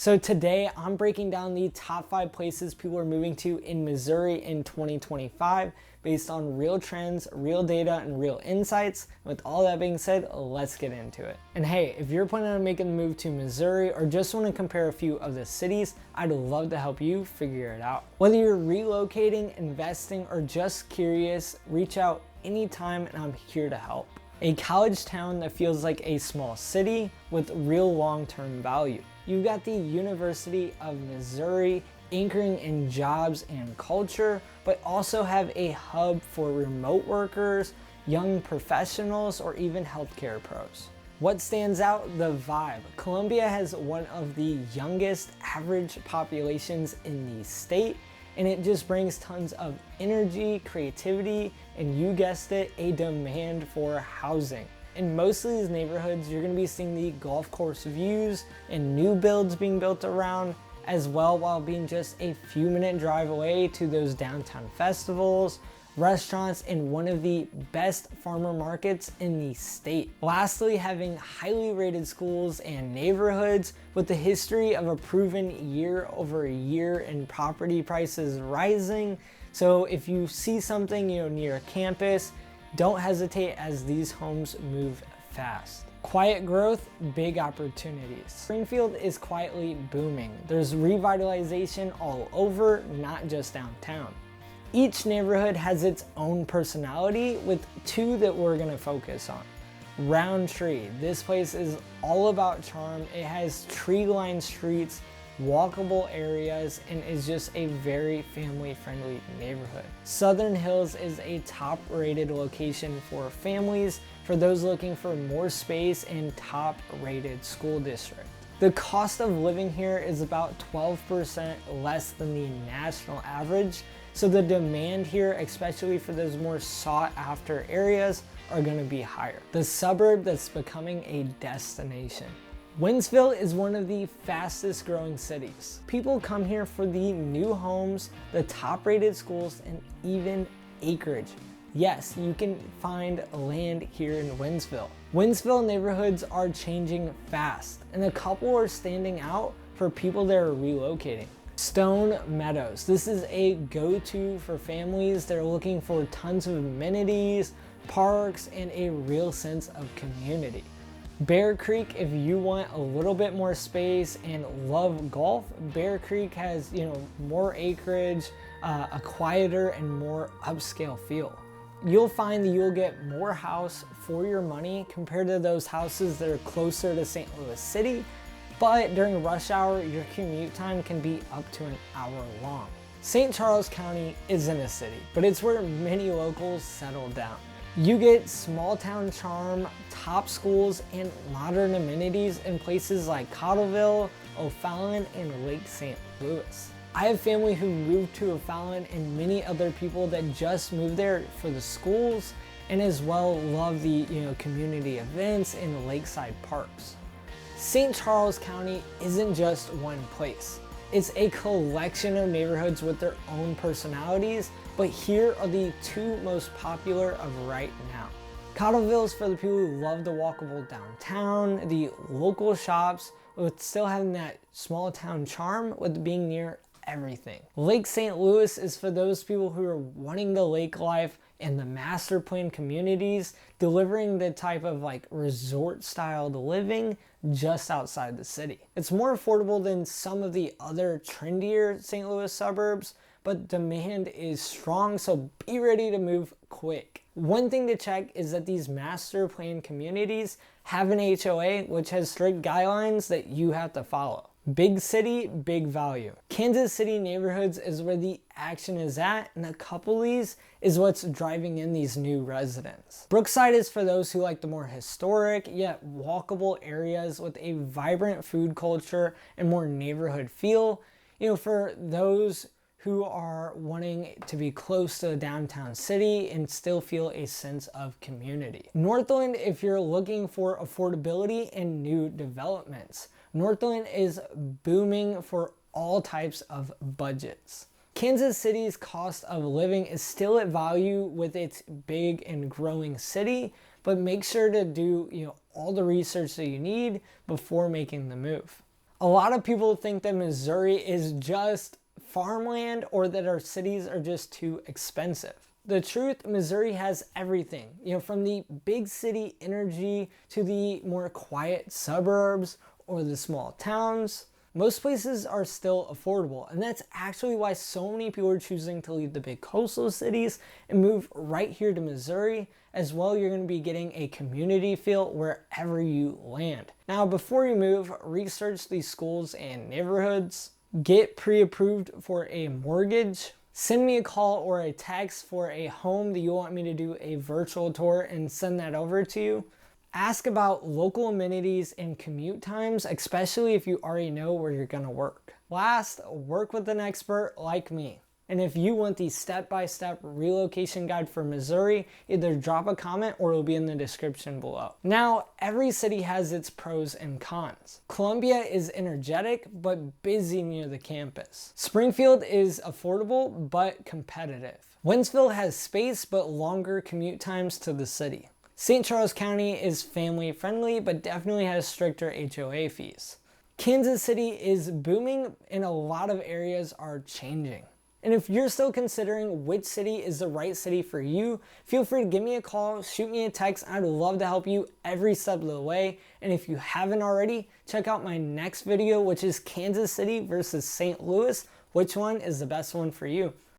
So today I'm breaking down the top 5 places people are moving to in Missouri in 2025 based on real trends, real data, and real insights. With all that being said, let's get into it. And hey, if you're planning on making the move to Missouri or just want to compare a few of the cities, I'd love to help you figure it out. Whether you're relocating, investing, or just curious, reach out anytime and I'm here to help. A college town that feels like a small city with real long-term value. You've got the University of Missouri anchoring in jobs and culture, but also have a hub for remote workers, young professionals, or even healthcare pros. What stands out? The vibe. Columbia has one of the youngest average populations in the state, and it just brings tons of energy, creativity, and you guessed it, a demand for housing. In most of these neighborhoods, you're gonna be seeing the golf course views and new builds being built around as well, while being just a few minute drive away to those downtown festivals, restaurants, and one of the best farmer markets in the state. Lastly, having highly rated schools and neighborhoods with the history of a proven year over year and property prices rising. So if you see something near a campus, don't hesitate, as these homes move fast. Quiet growth, big opportunities. Springfield is quietly booming. There's revitalization all over, not just downtown. Each neighborhood has its own personality, with 2 that we're gonna focus on. Roundtree. This place is all about charm. It has tree-lined streets, walkable areas, and is just a very family-friendly neighborhood. Southern Hills is a top-rated location for families, for those looking for more space, and top-rated school district. The cost of living here is about 12% less than the national average, so the demand here, especially for those more sought-after areas, are going to be higher. The suburb that's becoming a destination. Wentzville is one of the fastest growing cities. People come here for the new homes, the top rated schools, and even acreage. Yes, you can find land here in Wentzville. Wentzville neighborhoods are changing fast, and a couple are standing out for people that are relocating. Stone Meadows. This is a go-to for families that are looking for tons of amenities, parks, and a real sense of community. Bear Creek, if you want a little bit more space and love golf, Bear Creek has more acreage, a quieter and more upscale feel. You'll find that you'll get more house for your money compared to those houses that are closer to St. Louis City, but during rush hour, your commute time can be up to an hour long. St. Charles County isn't a city, but it's where many locals settle down. You get small town charm, top schools, and modern amenities in places like Cottleville, O'Fallon, and Lake St. Louis. I have family who moved to O'Fallon and many other people that just moved there for the schools, and as well love the community events and the lakeside parks. St. Charles County isn't just one place. It's a collection of neighborhoods with their own personalities, but here are the 2 most popular of right now. Cottleville is for the people who love the walkable downtown, the local shops, with still having that small town charm with being near everything. Lake St. Louis is for those people who are wanting the lake life and the master plan communities, delivering the type of resort style living just outside the city. It's more affordable than some of the other trendier St. Louis suburbs, but demand is strong, so be ready to move quick. One thing to check is that these master plan communities have an HOA, which has strict guidelines that you have to follow. Big city, big value. Kansas City neighborhoods is where the action is at, and a couple of these is what's driving in these new residents. Brookside is for those who like the more historic yet walkable areas with a vibrant food culture and more neighborhood feel. For those who are wanting to be close to the downtown city and still feel a sense of community. Northland, if you're looking for affordability and new developments. Northland is booming for all types of budgets. Kansas City's cost of living is still at value with its big and growing city, but make sure to do all the research that you need before making the move. A lot of people think that Missouri is just farmland or that our cities are just too expensive. The truth, Missouri has everything, from the big city energy to the more quiet suburbs or the small towns. Most places are still affordable, and that's actually why so many people are choosing to leave the big coastal cities and move right here to Missouri. As well, you're going to be getting a community feel wherever you land. Now, before you move, research these schools and neighborhoods, get pre-approved for a mortgage, send me a call or a text for a home that you want me to do a virtual tour and send that over to you. Ask about local amenities and commute times, especially if you already know where you're going to work. Last, work with an expert like me. And if you want the step-by-step relocation guide for Missouri, either drop a comment or it'll be in the description below. Now, every city has its pros and cons. Columbia is energetic but busy near the campus. Springfield is affordable but competitive. Wentzville has space but longer commute times to the city. St. Charles County is family friendly but definitely has stricter HOA fees. Kansas City is booming and a lot of areas are changing. And if you're still considering which city is the right city for you, feel free to give me a call, shoot me a text. I'd love to help you every step of the way. And if you haven't already, check out my next video, which is Kansas City versus St. Louis. Which one is the best one for you?